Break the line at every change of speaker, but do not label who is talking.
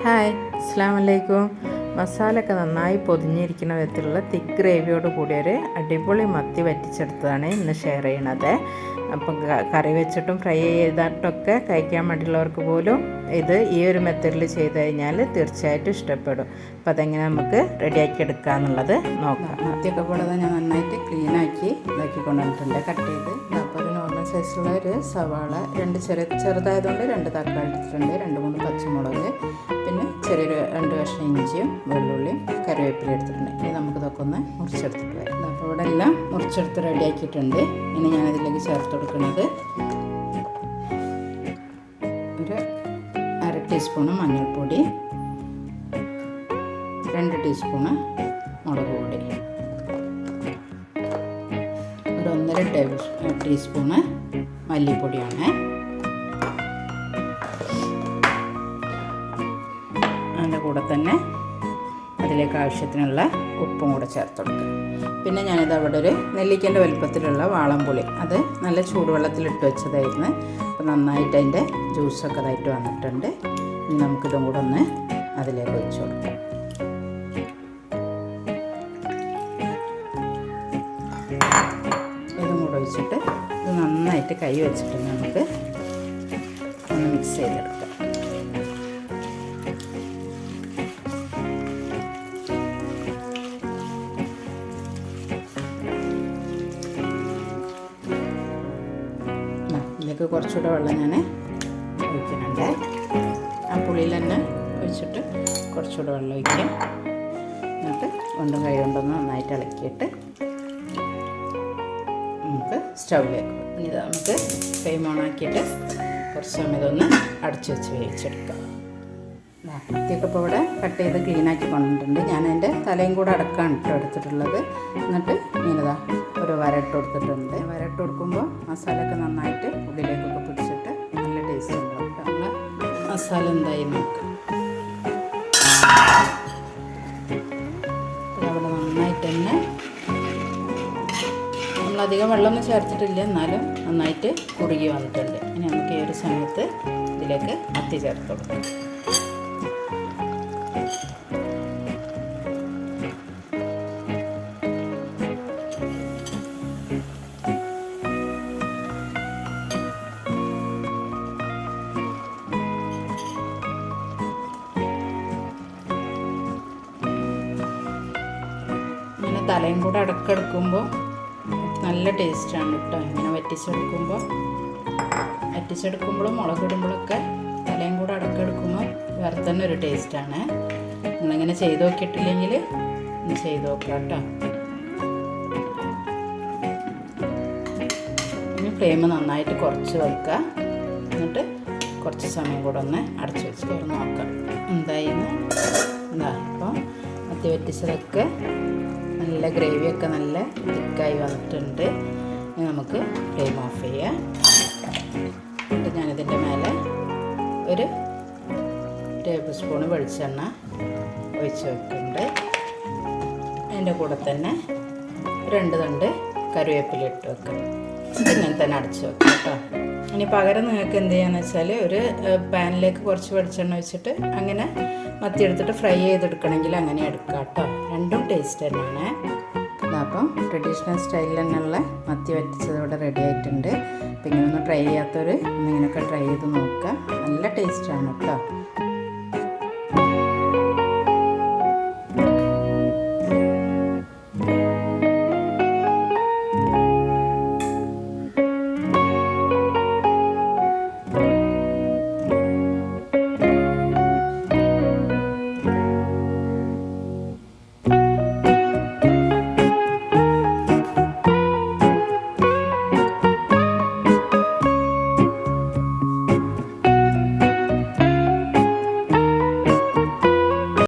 Hi, അസ്സലാമു അലൈക്കും. മസാലയൊക്കെ നന്നായി പൊതിഞ്ഞിരിക്കുന്ന വിധത്തിലുള്ള തിക്ക് ഗ്രേവിയോട് കൂടിയൊരു അടിപൊളി മത്തി വറ്റിച്ചെടുത്തതാണ് ഇന്ന് ഷെയർ ചെയ്യണത്. അപ്പം കറി വെച്ചിട്ടും ഫ്രൈ ചെയ്തിട്ടൊക്കെ കഴിക്കാൻ വേണ്ടിയുള്ളവർക്ക് പോലും ഇത് ഈ ഒരു മെത്തേഡിൽ ചെയ്ത് കഴിഞ്ഞാൽ തീർച്ചയായിട്ടും ഇഷ്ടപ്പെടും. അപ്പോൾ അതെങ്ങനെ നമുക്ക് റെഡിയാക്കി എടുക്കുക എന്നുള്ളത് നോക്കാം. മത്തിയൊക്കെ കൂടെ ഞാൻ നന്നായിട്ട് ക്ലീനാക്കി ഇതാക്കി കൊണ്ടുവന്നിട്ടുണ്ട്, കട്ട് ചെയ്ത്. അപ്പോൾ ഒരു നോർമൽ സൈസുള്ള ഒരു സവാള, ചെറുതായതുകൊണ്ട് 2 തക്കാളി എടുത്തിട്ടുണ്ട്, 2-3 പച്ചമുളക്, പിന്നെ ചെറിയൊരു 2 കഷ്ണം ഇഞ്ചിയും വെള്ളുള്ളിയും കറിവേപ്പില എടുത്തിട്ടുണ്ട്. ഇനി നമുക്കിതൊക്കെ ഒന്ന് മുറിച്ചെടുത്തിട്ട് വരാം. അപ്പോൾ ഇവിടെ എല്ലാം മുറിച്ചെടുത്ത് റെഡിയാക്കിയിട്ടുണ്ട്. ഇനി ഞാനതിലേക്ക് ചേർത്ത് കൊടുക്കുന്നത് ഒരു 1/2 ടീസ്പൂണ് മഞ്ഞൾപ്പൊടി, 2 ടീസ്പൂണ് മുളക് പൊടി, ഒരു 1.5 ടീസ്പൂണ് മല്ലിപ്പൊടിയാണ്. അതിൻ്റെ കൂടെ തന്നെ അതിലേക്ക് ആവശ്യത്തിനുള്ള ഉപ്പും കൂടെ ചേർത്ത് കൊടുക്കുക. പിന്നെ ഞാനിത് അവിടെ ഒരു നെല്ലിക്കൻ്റെ വലുപ്പത്തിലുള്ള വാളംപുളി, അത് നല്ല ചൂടുവെള്ളത്തിലിട്ട് വെച്ചതായിരുന്നു. അപ്പോൾ നന്നായിട്ട് അതിൻ്റെ ജ്യൂസൊക്കെ ഇതായിട്ട് വന്നിട്ടുണ്ട്. ഇനി നമുക്കിതും കൂടെ ഒന്ന് അതിലേക്ക് ഒഴിച്ച് കൊടുക്കാം. ഇതും കൂടെ ഒഴിച്ചിട്ട് ഇത് നന്നായിട്ട് കൈ വെച്ചിട്ട് നമുക്ക് ഒന്ന് മിക്സ് ചെയ്തെടുക്കാം. ഇതിലേക്ക് കുറച്ചുകൂടെ വെള്ളം ഞാൻ ഒഴിക്കുന്നുണ്ട്. ആ പുളിയിൽ തന്നെ ഒഴിച്ചിട്ട് കുറച്ചുകൂടെ വെള്ളം ഒഴിക്കാം. എന്നിട്ട് കൊണ്ടും കൈ കൊണ്ടൊന്ന് നന്നായിട്ട് ഇളക്കിയിട്ട് നമുക്ക് സ്റ്റൗവിലേക്ക് ഇനി നമുക്ക് ഫ്ലെയിം ഓണാക്കിയിട്ട് കുറച്ച് സമയം ഇതൊന്ന് അടച്ചു വെച്ച് വേവിച്ചെടുക്കാം. മത്തിയൊക്കെ ഇപ്പോൾ ഇവിടെ കട്ട് ചെയ്ത് ക്ലീനാക്കി കൊണ്ടിട്ടുണ്ട്. ഞാൻ അതിൻ്റെ തലയും കൂടെ അടക്കാണ് എടുത്തിട്ടുള്ളത്. എന്നിട്ട് ഇങ്ങനെതാ ഒരു വരട്ട് കൊടുത്തിട്ടുണ്ട്. വരട്ട് കൊടുക്കുമ്പോൾ മസാലയൊക്കെ നന്നായിട്ട് ഉള്ളിലേക്കൊക്കെ പിടിച്ചിട്ട് നല്ല ടേസ്റ്റ് ഉണ്ടാവും. നമ്മൾ മസാല എന്തായി നോക്കാം. അവിടെ നന്നായിട്ട് തന്നെ നമ്മളധികം വെള്ളമൊന്നും ചേർത്തിട്ടില്ല, എന്നാലും നന്നായിട്ട് കുറുകി വന്നിട്ടുണ്ട്. ഇനി നമുക്ക് ഈ ഒരു സമയത്ത് ഇതിലേക്ക് മത്തി ചേർത്ത് കൊടുക്കാം. തലയും കൂടെ അടക്കെടുക്കുമ്പോൾ നല്ല ടേസ്റ്റാണ് കേട്ടോ. ഇങ്ങനെ വറ്റിച്ചെടുക്കുമ്പോഴും മുളകിടുമ്പോഴൊക്കെ തലയും കൂടെ അടക്കെടുക്കുമ്പോൾ വേറെ തന്നെ ഒരു ടേസ്റ്റാണ്. നിങ്ങളിങ്ങനെ ചെയ്ത് നോക്കിയിട്ടില്ലെങ്കിൽ ഒന്ന് ചെയ്ത് നോക്കാം കേട്ടോ. ഇനി ഫ്ലെയിം നന്നായിട്ട് കുറച്ച് വെക്കുക. എന്നിട്ട് കുറച്ച് സമയം കൂടെ ഒന്ന് അടച്ചു വെച്ച് തുറന്ന് നോക്കാം എന്തായിന്ന്. എന്താ ഇപ്പോൾ മത്തി വറ്റിച്ചതൊക്കെ നല്ല ഗ്രേവിയൊക്കെ നല്ല തിക്കായി വന്നിട്ടുണ്ട്. ഇനി നമുക്ക് ഫ്ലെയിം ഓഫ് ചെയ്യാം. എന്നിട്ട് ഞാനിതിൻ്റെ മേലെ ഒരു 1 ടേബിൾ സ്പൂൺ വെളിച്ചെണ്ണ ഒഴിച്ച് വെക്കുന്നുണ്ട്. അതിൻ്റെ കൂടെ തന്നെ 2 തണ്ട് കറിവേപ്പില ഇട്ട് വെക്കാം. ഇങ്ങനെ തന്നെ അടച്ച് വെക്കാം കേട്ടോ. ഇനി പകരം നിങ്ങൾക്ക് എന്ത് ചെയ്യാന്ന് വെച്ചാൽ ഒരു പാനിലേക്ക് കുറച്ച് വെളിച്ചെണ്ണ വെച്ചിട്ട് അങ്ങനെ മത്തി എടുത്തിട്ട് ഫ്രൈ ചെയ്തെടുക്കണമെങ്കിൽ അങ്ങനെ എടുക്കാം കേട്ടോ. രണ്ടും ടേസ്റ്റ് തന്നെയാണ്. അപ്പം ട്രഡീഷണൽ സ്റ്റൈലിൽ തന്നെയുള്ള മത്തി വറ്റിച്ചത് ഇവിടെ റെഡി ആയിട്ടുണ്ട്. അപ്പം ഇങ്ങനെയൊന്നും ട്രൈ ചെയ്യാത്തവർ ഇങ്ങനെയൊക്കെ ട്രൈ ചെയ്ത് നോക്കുക. നല്ല ടേസ്റ്റാണ് കേട്ടോ.